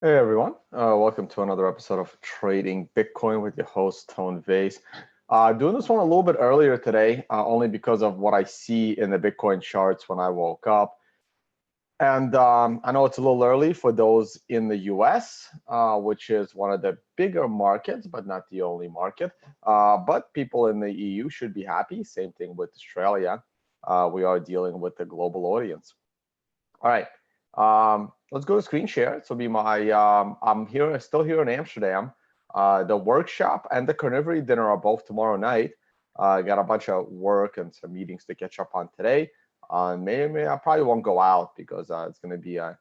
Hey everyone, welcome to another episode of Trading Bitcoin with your host Tone Vase. Doing this one a little bit earlier today, only because of what I see in the Bitcoin charts when I woke up. And I know it's a little early for those in the US, which is one of the bigger markets, but not the only market. But people in the EU should be happy. Same thing with Australia. We are dealing with a global audience. All right. Let's go to screen share. This will be my, I'm here, still here in Amsterdam. The workshop and the carnivory dinner are both tomorrow night. Got a bunch of work and some meetings to catch up on today. Maybe I probably won't go out because it's going to be a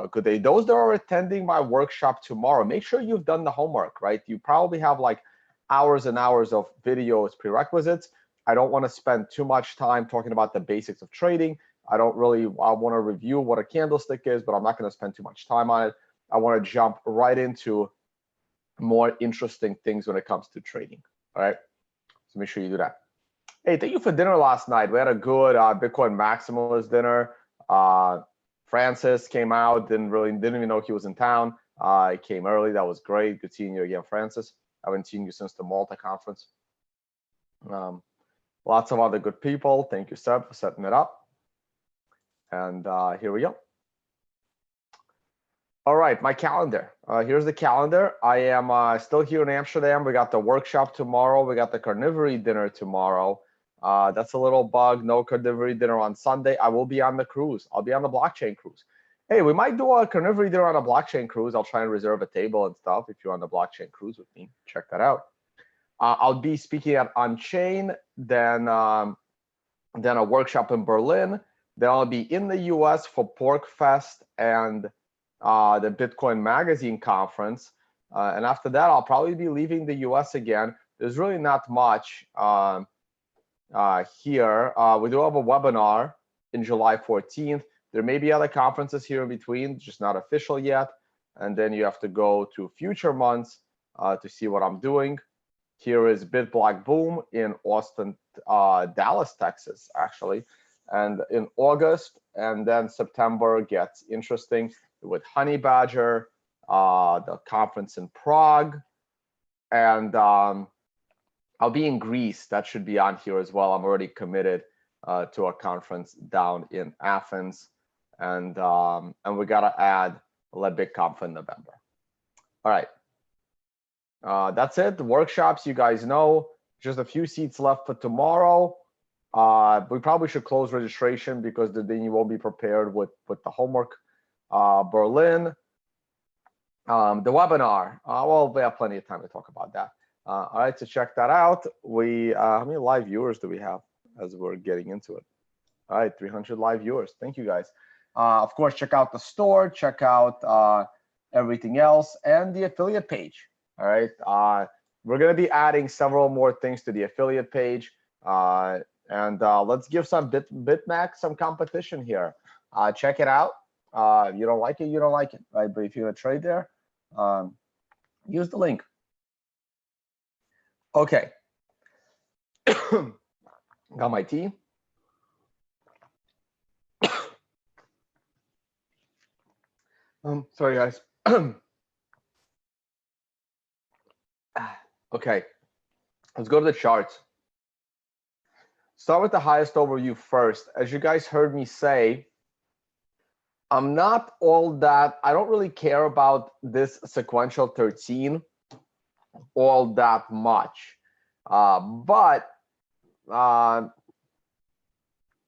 good day. Those that are attending my workshop tomorrow, make sure you've done the homework, right? You probably have like hours and hours of videos prerequisites. I don't want to spend too much time talking about the basics of trading. I want to review what a candlestick is, but I'm not going to spend too much time on it. I want to jump right into more interesting things when it comes to trading. All right, so make sure you do that. Hey, thank you for dinner last night. We had a good Bitcoin maximalist dinner. Francis came out, didn't even know he was in town. He came early. That was great. Good seeing you again, Francis. I haven't seen you since the Malta conference. Lots of other good people. Thank you, Seb, for setting it up. And here we go. All right, my calendar. Here's the calendar. I am still here in Amsterdam. We got the workshop tomorrow. We got the carnivory dinner tomorrow. That's a little bug. No carnivory dinner on Sunday. I will be on the cruise. I'll be on the blockchain cruise. Hey, we might do a carnivory dinner on a blockchain cruise. I'll try and reserve a table and stuff if you're on the blockchain cruise with me. Check that out. I'll be speaking at Unchain, then a workshop in Berlin. Then I'll be in the US for PorcFest and the Bitcoin Magazine conference. And after that, I'll probably be leaving the US again. There's really not much here. We do have a webinar in July 14th. There may be other conferences here in between, just not official yet. And then you have to go to future months to see what I'm doing. Here is BitBlock Boom in Austin, Dallas, Texas, actually. And in August, and then September gets interesting with Honey Badger, the conference in Prague, and I'll be in Greece. That should be on here as well. I'm already committed to a conference down in Athens, and we gotta add LetBitConf in November. All right, that's it. The workshops, you guys know, just a few seats left for tomorrow. We probably should close registration because then you won't be prepared with the homework. Berlin, the webinar. Well, we have plenty of time to talk about that. All right, so check that out. How many live viewers do we have as we're getting into it? All right, 300 live viewers. Thank you, guys. Of course, check out the store, check out everything else, and the affiliate page. All right, we're going to be adding several more things to the affiliate page. And let's give some BitMax some competition here. Check it out. You don't like it, you don't like it, right? But if you're gonna trade there, use the link. Okay. Got my tea. Sorry, guys. Okay, let's go to the charts. Start with the highest overview first. As you guys heard me say, I'm not all that, I don't really care about this sequential 13 all that much. But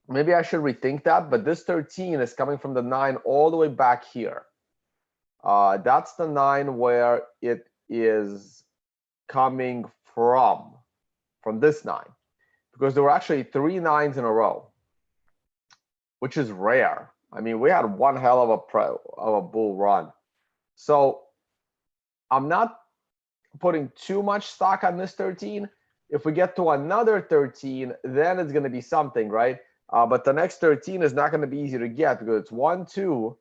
maybe I should rethink that. But this 13 is coming from the 9 all the way back here. That's the 9 where it is coming from this 9. Because there were actually 3 9s in a row, which is rare. I mean, we had one hell of a bull run. So I'm not putting too much stock on this 13. If we get to another 13, then it's going to be something, right? But the next 13 is not going to be easy to get because it's 1, 2,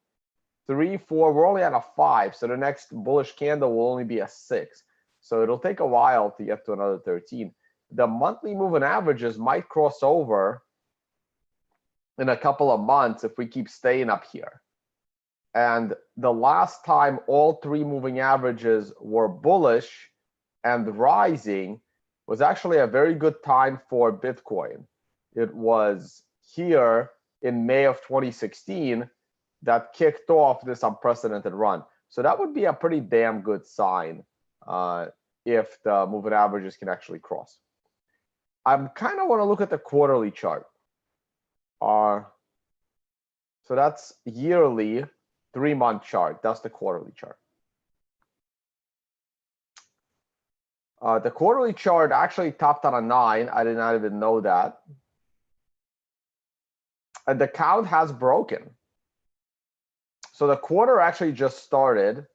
3, 4. We're only at a 5. So the next bullish candle will only be a 6. So it'll take a while to get to another 13. The monthly moving averages might cross over in a couple of months if we keep staying up here. And the last time all three moving averages were bullish and rising was actually a very good time for Bitcoin. It was here in May of 2016 that kicked off this unprecedented run. So that would be a pretty damn good sign if the moving averages can actually cross. I kind of want to look at the quarterly chart. So that's yearly 3-month chart. That's the quarterly chart. The quarterly chart actually topped on a 9. I did not even know that. And the count has broken. So the quarter actually just started.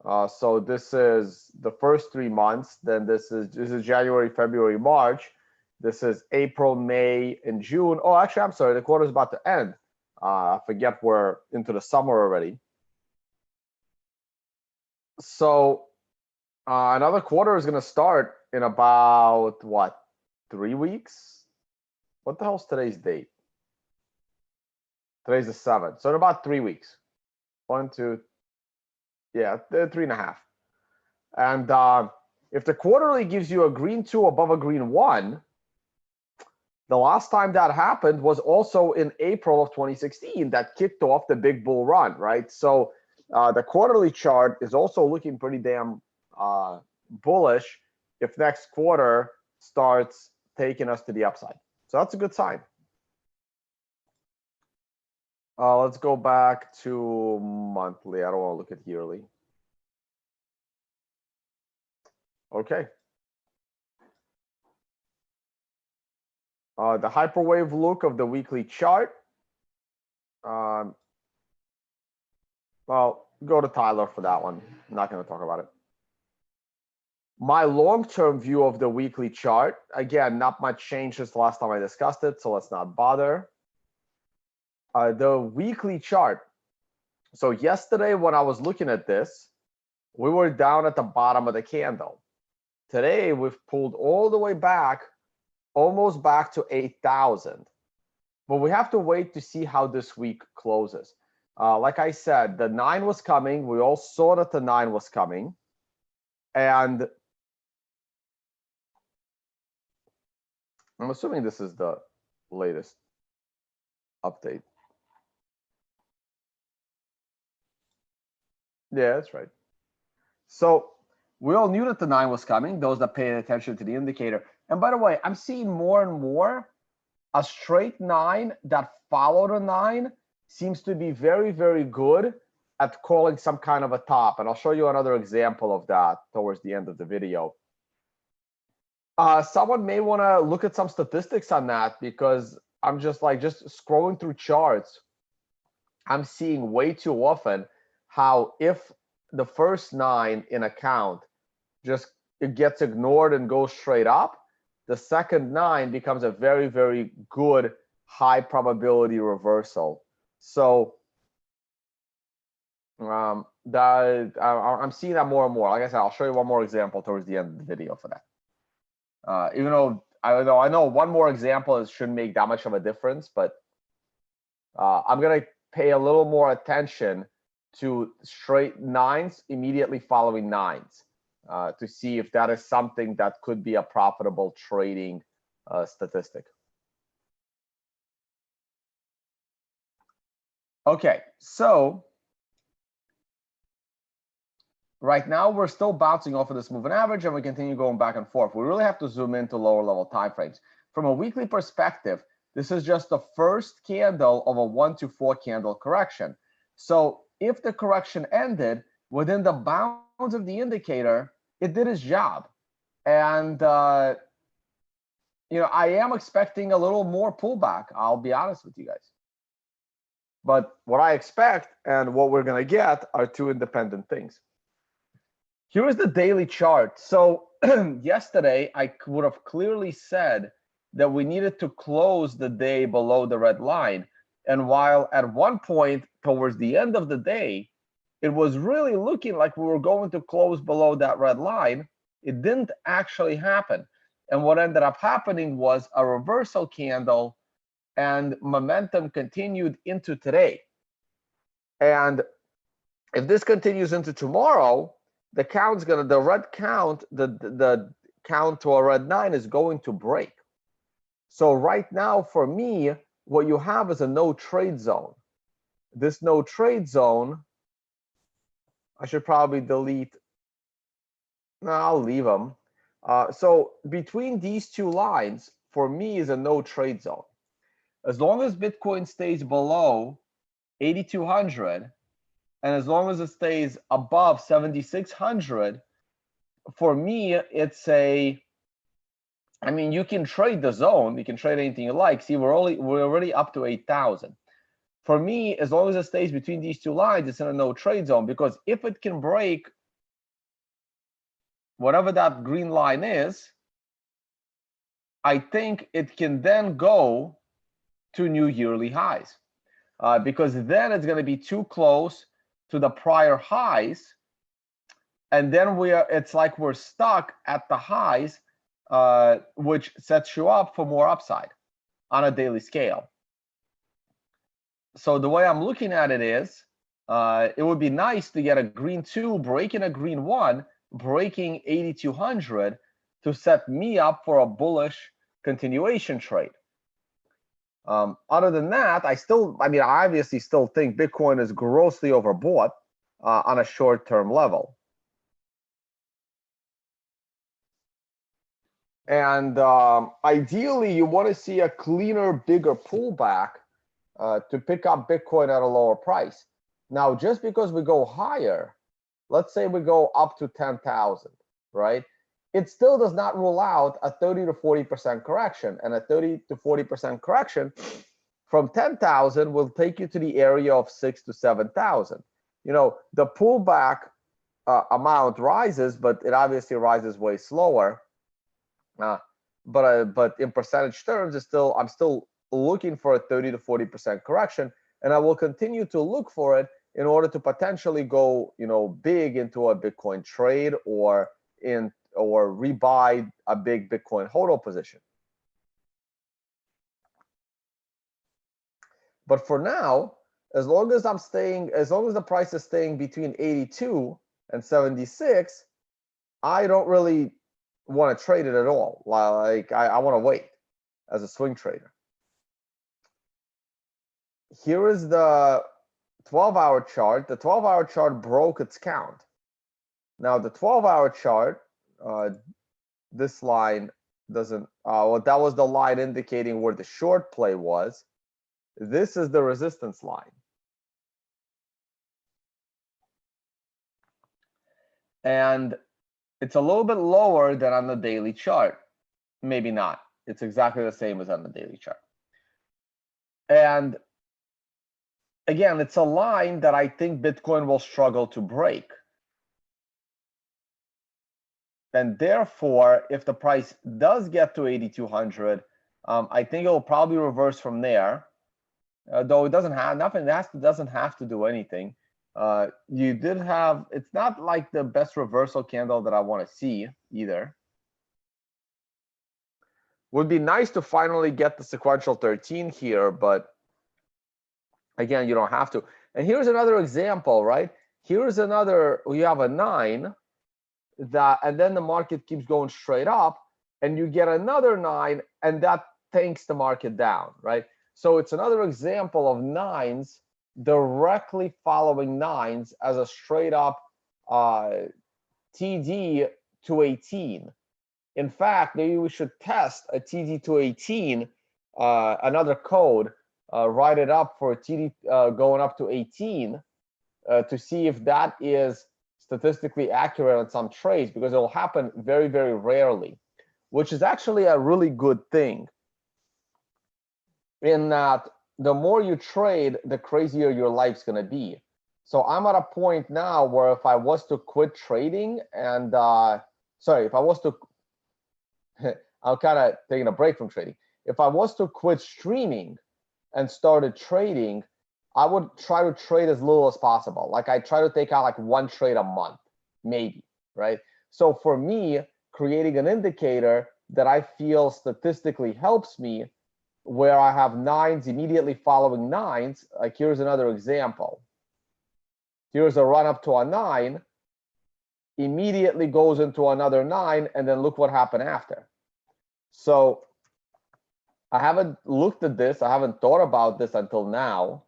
So this is the first 3 months. Then this is January, February, March. This is April, May, and June. Oh, actually, I'm sorry. The quarter is about to end. I forget we're into the summer already. So another quarter is going to start in about, what, 3 weeks? What the hell's today's date? Today's the 7th. So in about 3 weeks. 1, 2, yeah, 3.5. And if the quarterly gives you a green 2 above a green 1, the last time that happened was also in April of 2016 that kicked off the big bull run, right? So the quarterly chart is also looking pretty damn bullish if next quarter starts taking us to the upside. So that's a good sign. Let's go back to monthly. I don't want to look at yearly. Okay. The hyperwave look of the weekly chart. Well, go to Tyler for that one. I'm not going to talk about it. My long-term view of the weekly chart, again, not much change since the last time I discussed it, so let's not bother. The weekly chart. So yesterday when I was looking at this, we were down at the bottom of the candle. Today we've pulled all the way back, almost back to 8,000. But we have to wait to see how this week closes. Like I said, the 9 was coming. We all saw that the 9 was coming. And I'm assuming this is the latest update. Yeah, that's right. So we all knew that the 9 was coming, those that paid attention to the indicator. And by the way, I'm seeing more and more a straight 9 that followed a 9 seems to be very, very good at calling some kind of a top. And I'll show you another example of that towards the end of the video. Someone may want to look at some statistics on that, because I'm just scrolling through charts. I'm seeing way too often how if the first 9 in a count just it gets ignored and goes straight up, the second 9 becomes a very, very good high probability reversal. So I'm seeing that more and more. Like I said, I'll show you one more example towards the end of the video for that. Even though I know one more example shouldn't make that much of a difference, but I'm gonna pay a little more attention to straight 9s immediately following 9s to see if that is something that could be a profitable trading statistic. Okay, so right now we're still bouncing off of this moving average, and we continue going back and forth. We really have to zoom into lower level timeframes. From a weekly perspective, this is just the first candle of a 1 to 4 candle correction. So if the correction ended within the bounds of the indicator, it did its job. And I am expecting a little more pullback. I'll be honest with you guys. But what I expect and what we're going to get are two independent things. Here is the daily chart. So yesterday, I would have clearly said that we needed to close the day below the red line. And while at one point towards the end of the day, it was really looking like we were going to close below that red line, it didn't actually happen. And what ended up happening was a reversal candle, and momentum continued into today. And if this continues into tomorrow, the red count, the count to a red 9 is going to break. So right now, for me, what you have is a no trade zone. This no trade zone, I should probably delete. No, I'll leave them. So between these two lines, for me, is a no trade zone. As long as Bitcoin stays below 8,200, and as long as it stays above 7,600, for me, it's a, I mean, you can trade the zone, you can trade anything you like. See, we're already up to 8,000. For me, as long as it stays between these two lines, it's in a no trade zone, because if it can break whatever that green line is, I think it can then go to new yearly highs, because then it's going to be too close to the prior highs, and then it's like we're stuck at the highs, which sets you up for more upside on a daily scale. So the way I'm looking at it is, it would be nice to get a green 2, breaking a green 1, breaking 8,200 to set me up for a bullish continuation trade. Other than that, I obviously still think Bitcoin is grossly overbought on a short-term level. And ideally, you want to see a cleaner, bigger pullback to pick up Bitcoin at a lower price. Now, just because we go higher, let's say we go up to 10,000, right? It still does not rule out a 30 to 40% correction. And a 30 to 40% correction from 10,000 will take you to the area of 6,000 to 7,000. You know, the pullback amount rises, but it obviously rises way slower. But in percentage terms, I'm still looking for a 30 to 40% correction, and I will continue to look for it in order to potentially go, big into a Bitcoin trade or rebuy a big Bitcoin hodl position. But for now, as long as the price is staying between 82 and 76, I don't really want to trade it at all. Like I want to wait as a swing trader. Here is the 12-hour chart. The 12-hour chart broke its count. Now the 12-hour chart, this line doesn't, well, that was the line indicating where the short play was. This is the resistance line. And it's a little bit lower than on the daily chart. Maybe not. It's exactly the same as on the daily chart. And again, it's a line that I think Bitcoin will struggle to break. And therefore, if the price does get to 8,200, I think it will probably reverse from there. Though it doesn't have to do anything. It's not like the best reversal candle that I want to see either. Would be nice to finally get the sequential 13 here, but again, you don't have to. And here's another example, right? Here's another, you have a 9, and then the market keeps going straight up, and you get another 9, and that tanks the market down, right? So it's another example of 9s directly following 9s as a straight up TD to 18. In fact, maybe we should test a TD to 18, another code, write it up for a TD going up to 18 to see if that is statistically accurate on some trades, because it will happen very, very rarely, which is actually a really good thing, in that the more you trade, the crazier your life's going to be. So I'm at a point now where if I was to quit trading and, if I was to, I'm kind of taking a break from trading. If I was to quit streaming and started trading, I would try to trade as little as possible. Like I try to take out like 1 trade a month, maybe, right? So for me, creating an indicator that I feel statistically helps me, where I have 9s immediately following 9s, like here's another example. Here's a run up to a 9, immediately goes into another 9, and then look what happened after. So I haven't looked at this. I haven't thought about this until now.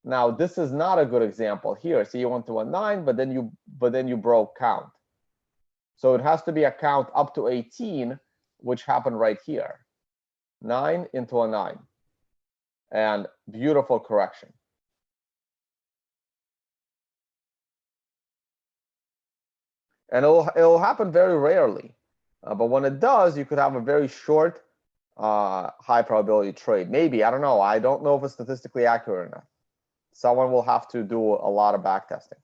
Now, this is not a good example here. See, you went to a 9, but then you broke count. So it has to be a count up to 18, which happened right here. 9 into a 9. And beautiful correction. And it'll happen very rarely. But when it does, you could have a very short, high probability trade. Maybe, I don't know. I don't know if it's statistically accurate enough. Someone will have to do a lot of back testing.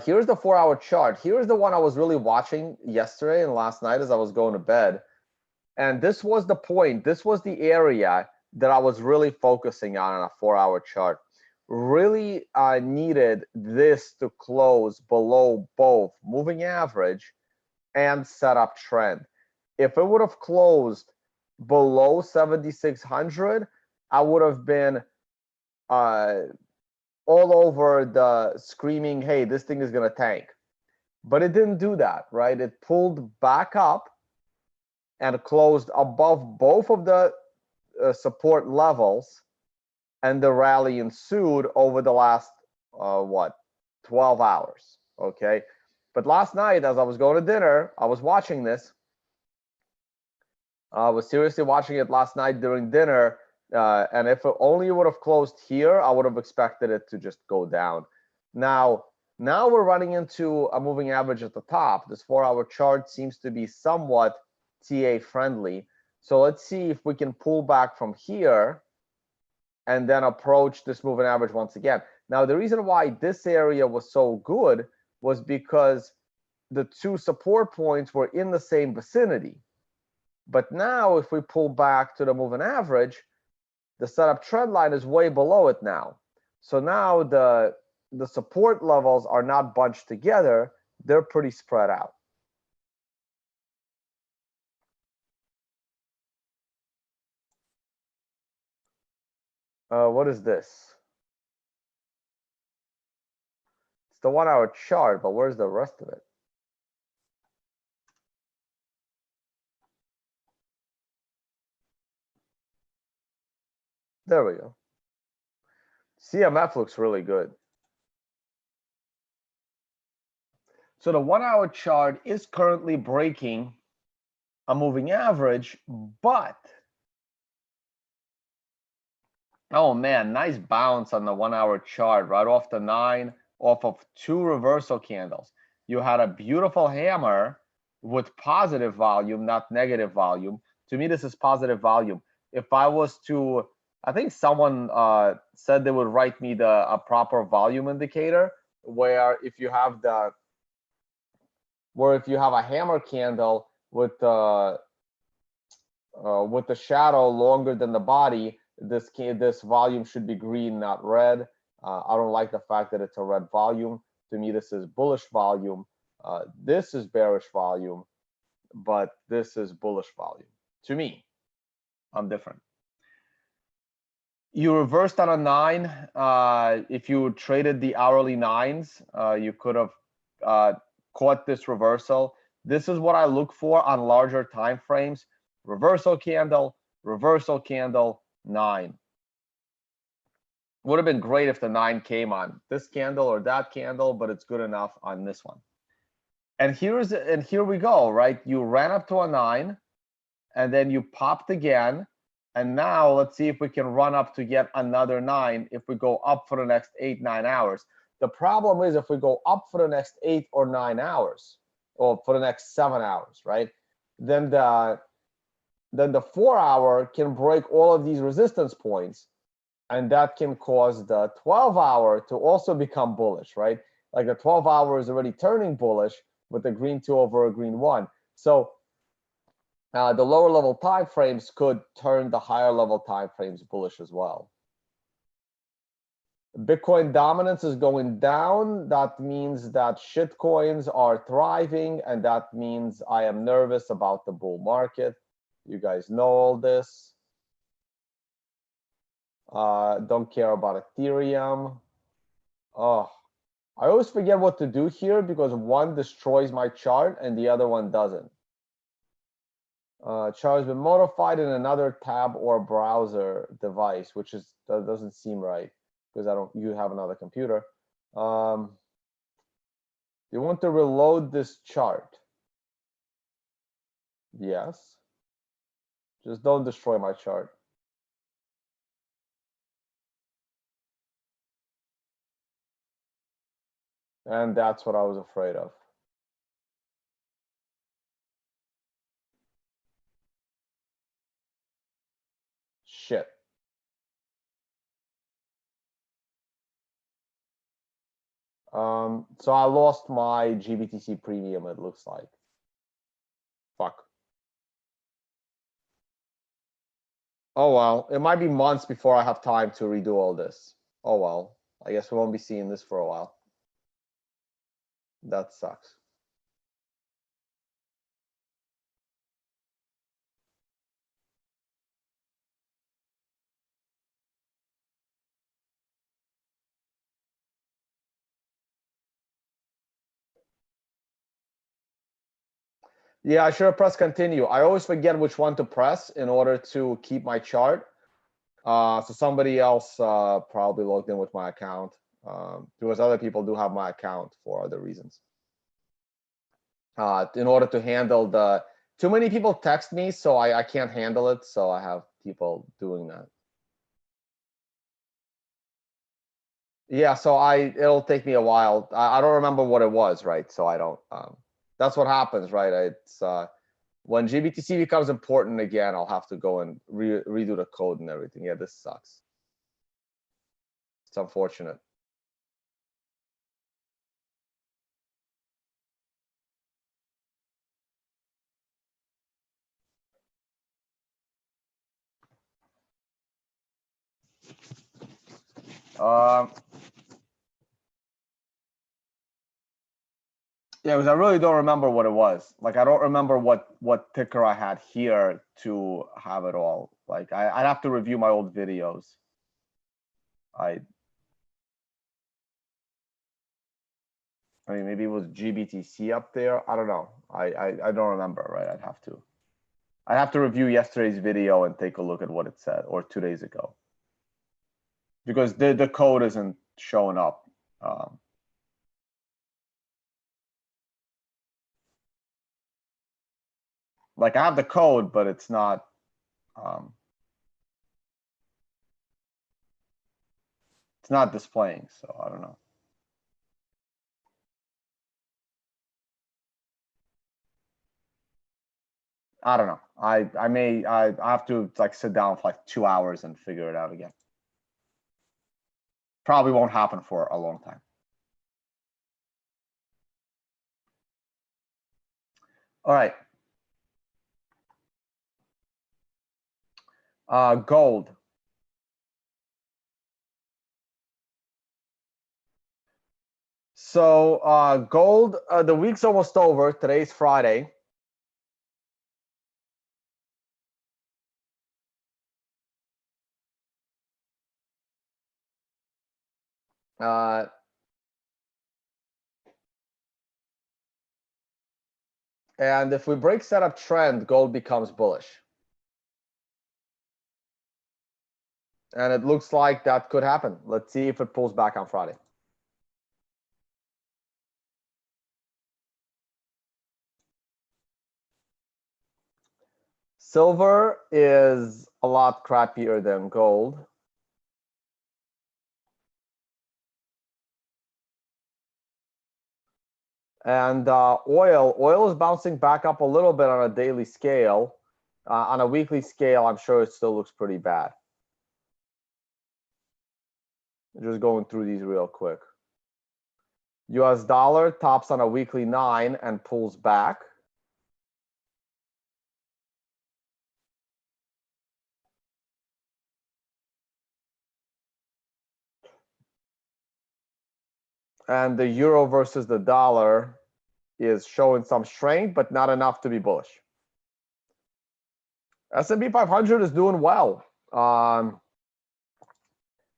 Here's the 4-hour chart. Here's the one I was really watching yesterday and last night as I was going to bed. And this was the point. This was the area that I was really focusing on a 4-hour chart. Really needed this to close below both moving average and setup trend. If it would have closed below 7,600, I would have been all over the screaming, hey, this thing is going to tank. But it didn't do that, right? It pulled back up and closed above both of the support levels, and the rally ensued over the last, 12 hours, okay? But last night, as I was going to dinner, I was watching this. I was seriously watching it last night during dinner, and if it only would have closed here, I would have expected it to just go down. Now we're running into a moving average at the top. This 4-hour chart seems to be somewhat TA friendly. So let's see if we can pull back from here and then approach this moving average once again. Now, the reason why this area was so good was because the two support points were in the same vicinity. But now if we pull back to the moving average, the setup trend line is way below it now. So now the support levels are not bunched together. They're pretty spread out. What is this? It's the 1-hour chart, but where's the rest of it? There we go. CMF looks really good. So the 1-hour chart is currently breaking a moving average, but oh man, nice bounce on the 1-hour chart right off the 9, off of 2 reversal candles. You had a beautiful hammer with positive volume, not negative volume. To me, this is positive volume. If I was to, I think someone said they would write me a proper volume indicator, where if you have a hammer candle with the shadow longer than the body, this volume should be green, not red. I don't like the fact that it's a red volume. To me, this is bullish volume. This is bearish volume, but this is bullish volume. To me, I'm different. You reversed on a 9. If you traded the hourly 9s, you could have caught this reversal. This is what I look for on larger time frames. Reversal candle, 9. Would have been great if the 9 came on this candle or that candle, but it's good enough on this one. And here we go, right? You ran up to a 9, and then you popped again. And now let's see if we can run up to get another 9 if we go up for the next 8-9 hours. The problem is if we go up for the next 8 or 9 hours, or for the next 7 hours, right? Then the 4-hour can break all of these resistance points, and that can cause the 12-hour to also become bullish, right? Like the 12-hour is already turning bullish with the green 2 over a green 1. So the lower level time frames could turn the higher level time frames bullish as well. Bitcoin dominance is going down. That means that shit coins are thriving, and that means I am nervous about the bull market. You guys know all this. Don't care about Ethereum. Oh, I always forget what to do here because one destroys my chart and the other one doesn't. Chart has been modified in another tab or browser device, which is that doesn't seem right because you have another computer. You want to reload this chart? Yes. Just don't destroy my chart. And that's what I was afraid of. Shit. So I lost my GBTC premium, it looks like. Fuck. Oh well, it might be months before I have time to redo all this. Oh well, I guess we won't be seeing this for a while. That sucks. Yeah, I should have pressed continue. I always forget which one to press in order to keep my chart. So somebody else probably logged in with my account because other people do have my account for other reasons. In order to handle too many people text me, so I can't handle it. So I have people doing that. Yeah, so it'll take me a while. I don't remember what it was, right? So I don't. That's what happens, right? It's when GBTC becomes important again, I'll have to go and redo the code and everything. Yeah, this sucks. It's unfortunate. Yeah, because I really don't remember what it was. Like, I don't remember what ticker I had here to have it all. Like, I'd have to review my old videos. I mean, maybe it was GBTC up there. I don't know. I don't remember, right? I'd have to review yesterday's video and take a look at what it said, or 2 days ago. Because the code isn't showing up. Like, I have the code, but it's not displaying, so I don't know. I don't know. I have to like sit down for like 2 hours and figure it out again. Probably won't happen for a long time. All right. Gold. So gold, the week's almost over. Today's Friday. And if we break setup trend, gold becomes bullish. And it looks like that could happen. Let's see if it pulls back on Friday. Silver is a lot crappier than gold. And oil is bouncing back up a little bit on a daily scale. On a weekly scale, I'm sure it still looks pretty bad. Just going through these real quick. US dollar tops on a weekly 9 and pulls back. And the euro versus the dollar is showing some strength, but not enough to be bullish. S&P 500 is doing well.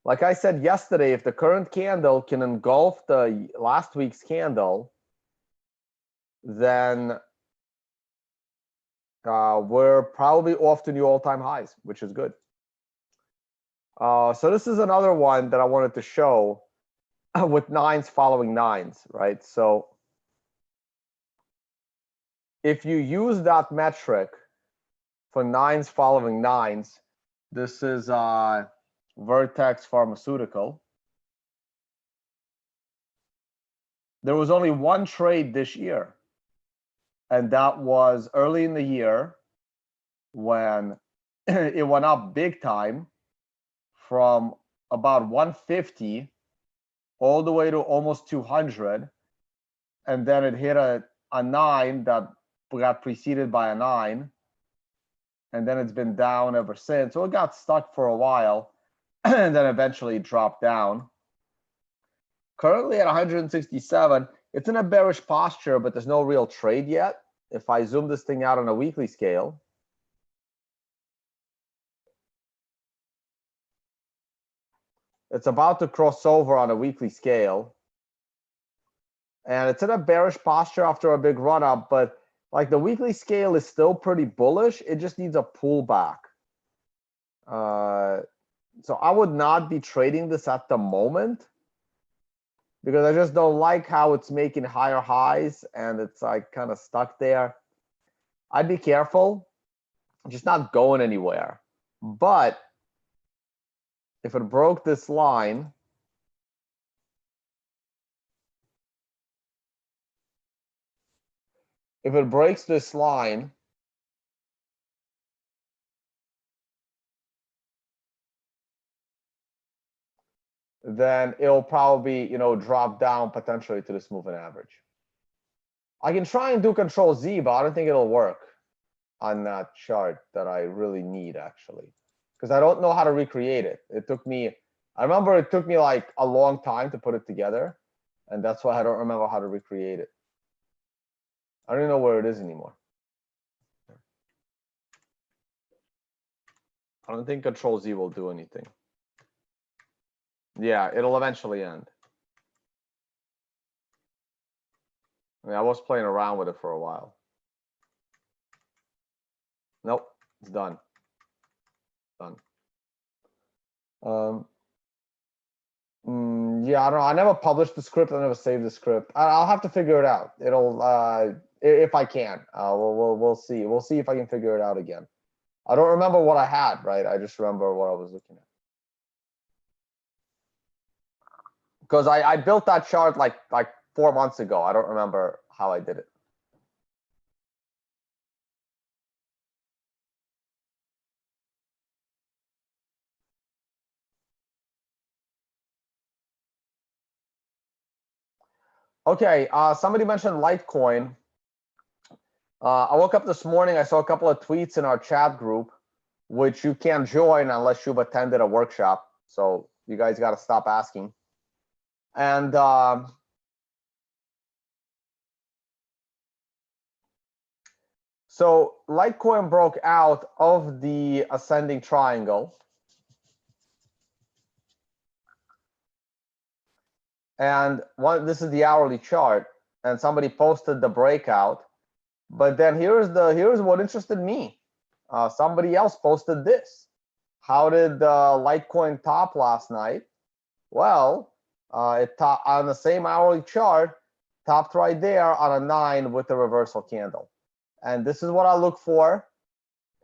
like I said yesterday, if the current candle can engulf the last week's candle, then we're probably off to new all-time highs, which is good. So this is another one that I wanted to show with nines following nines, right? So if you use that metric for nines following nines, this is Vertex Pharmaceutical. There was only one trade this year, and that was early in the year when it went up big time from about 150 all the way to almost 200, and then it hit a 9 that got preceded by a 9, and then it's been down ever since. So it got stuck for a while, and then eventually dropped down. Currently at 167, it's in a bearish posture, but there's no real trade yet. If I zoom this thing out on a weekly scale, it's about to cross over on a weekly scale. And it's in a bearish posture after a big run up, but like the weekly scale is still pretty bullish. It just needs a pullback. So I would not be trading this at the moment because I just don't like how it's making higher highs and it's like kind of stuck there. I'd be careful, just not going anywhere. But if it broke this line, if it breaks this line, then it'll probably, drop down potentially to this moving average. I can try and do Control Z, but I don't think it'll work on that chart that I really need, actually, because I don't know how to recreate it. I remember it took me like a long time to put it together, and that's why I don't remember how to recreate it. I don't even know where it is anymore. I don't think Control Z will do anything. Yeah, it'll eventually end. I mean, I was playing around with it for a while. Nope, it's done. Done. Yeah, I don't know. I never published the script. I never saved the script. I'll have to figure it out. It'll if I can. We'll see. We'll see if I can figure it out again. I don't remember what I had, right? I just remember what I was looking at. Because I built that chart like 4 months ago. I don't remember how I did it. Okay, somebody mentioned Litecoin. I woke up this morning, I saw a couple of tweets in our chat group, which you can't join unless you've attended a workshop. So you guys got to stop asking. And so Litecoin broke out of the ascending triangle. And this is the hourly chart, and somebody posted the breakout. But then here's what interested me. Somebody else posted this. How did Litecoin top last night? Well, it topped on the same hourly chart, topped right there on a 9 with a reversal candle. And this is what I look for.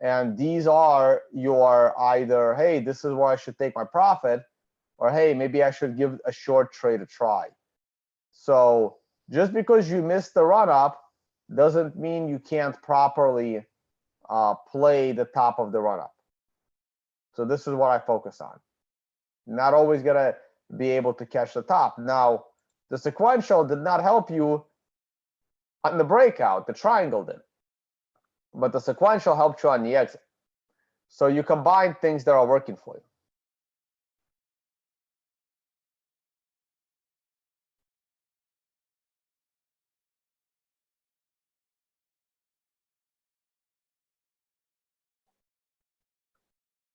And these are your either, hey, this is where I should take my profit, or hey, maybe I should give a short trade a try. So just because you missed the run up doesn't mean you can't properly play the top of the run up. So this is what I focus on. Not always gonna be able to catch the top. Now, the sequential did not help you on the breakout. The triangle did, but the sequential helped you on the exit. So you combine things that are working for you.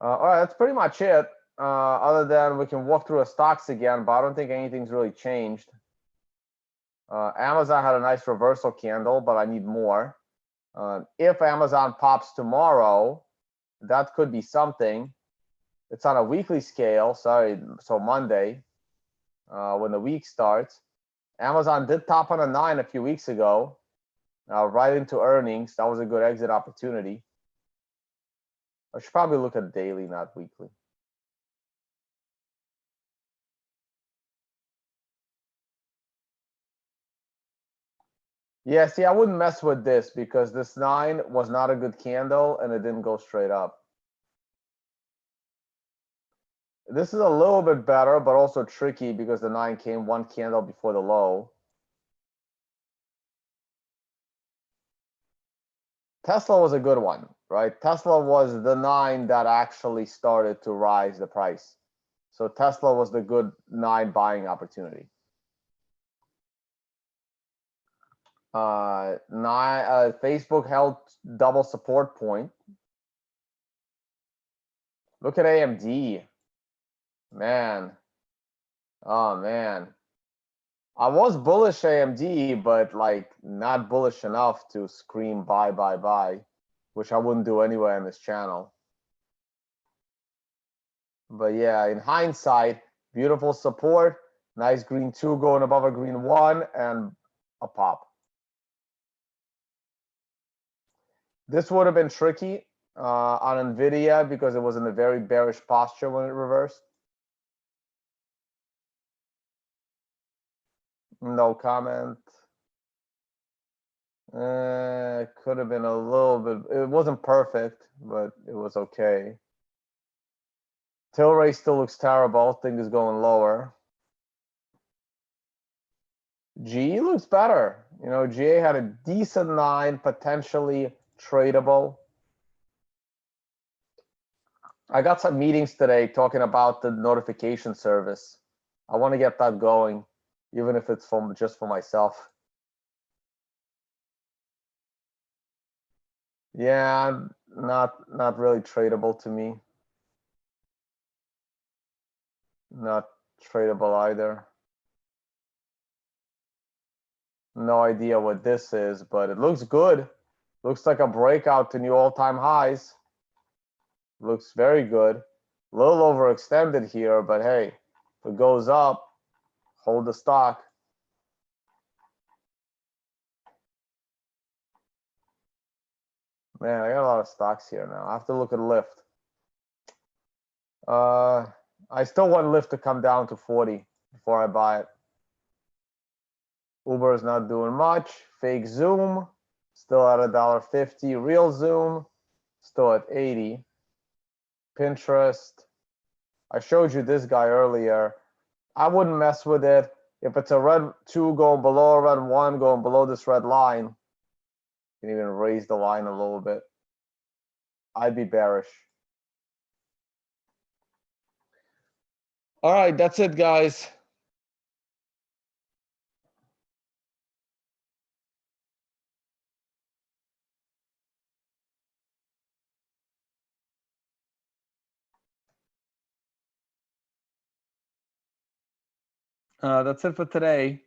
All right, that's pretty much it. other than we can walk through the stocks again, but I don't think anything's really changed. Amazon had a nice reversal candle, but I need more. If Amazon pops tomorrow, that could be something. It's on a weekly scale, sorry, so Monday, when the week starts. Amazon did top on a 9 a few weeks ago, right into earnings. That was a good exit opportunity. I should probably look at daily, not weekly. Yeah, see, I wouldn't mess with this because this 9 was not a good candle and it didn't go straight up. This is a little bit better, but also tricky because the 9 came one candle before the low. Tesla was a good one, right? Tesla was the 9 that actually started to rise the price. So Tesla was the good 9 buying opportunity. Facebook held double support point. Look at AMD. Man. Oh, man. I was bullish AMD, but like not bullish enough to scream buy, buy, buy, which I wouldn't do anyway on this channel. But yeah, in hindsight, beautiful support, nice green 2 going above a green 1, and a pop. This would have been tricky on Nvidia because it was in a very bearish posture when it reversed. No comment. Could have been a little bit. It wasn't perfect, but it was okay. Tilray still looks terrible. Thing is going lower. GE looks better. You know, GA had a decent 9, potentially tradable. I got some meetings today talking about the notification service. I want to get that going, even if it's just for myself. Yeah, not really tradable to me. Not tradable either. No idea what this is, but it looks good. Looks like a breakout to new all-time highs. Looks very good. A little overextended here, but hey, if it goes up, hold the stock. Man, I got a lot of stocks here now. I have to look at Lyft. I still want Lyft to come down to 40 before I buy it. Uber is not doing much. Fake Zoom, still at $1.50. Real Zoom, still at 80. Pinterest. I showed you this guy earlier. I wouldn't mess with it. If it's a red 2 going below a red 1 going below this red line, you can even raise the line a little bit. I'd be bearish. All right, that's it, guys. That's it for today.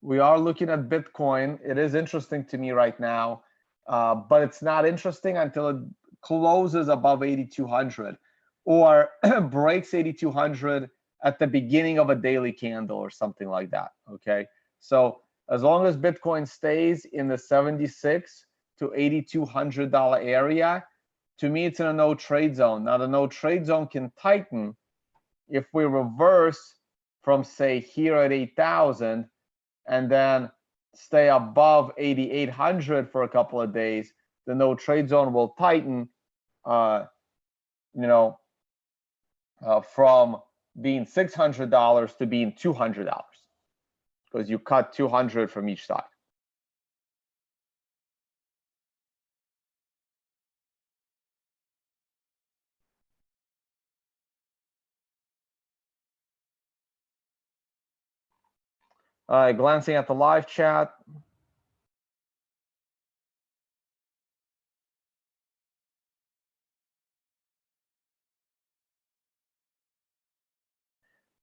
We are looking at Bitcoin. It is interesting to me right now, but it's not interesting until it closes above 8,200 or breaks 8,200 at the beginning of a daily candle or something like that. Okay, so as long as Bitcoin stays in the 76 to $8,200 area, to me it's in a no trade zone. Now the no trade zone can tighten if we reverse from, say, here at 8,000 and then stay above 8,800 for a couple of days. The no trade zone will tighten, from being $600 to being $200 because you cut 200 from each side. All right, glancing at the live chat.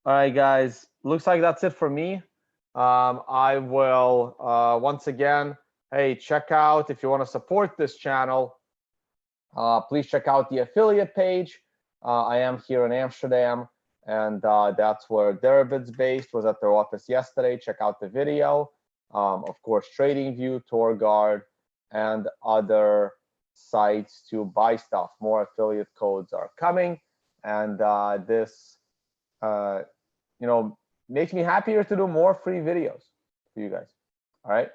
All right, guys. Looks like that's it for me. I will once again, hey, check out if you want to support this channel. Please check out the affiliate page. I am here in Amsterdam, and that's where Deribit's based. Was at their office yesterday. Check out the video. Of course, TradingView, TorGuard, and other sites to buy stuff. More affiliate codes are coming, and this, makes me happier to do more free videos for you guys. All right,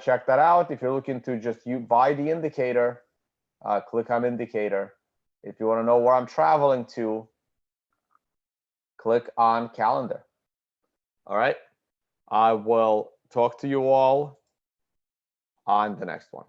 check that out. If you're looking to just buy the indicator, click on indicator. If you want to know where I'm traveling to, click on calendar. All right, I will talk to you all on the next one.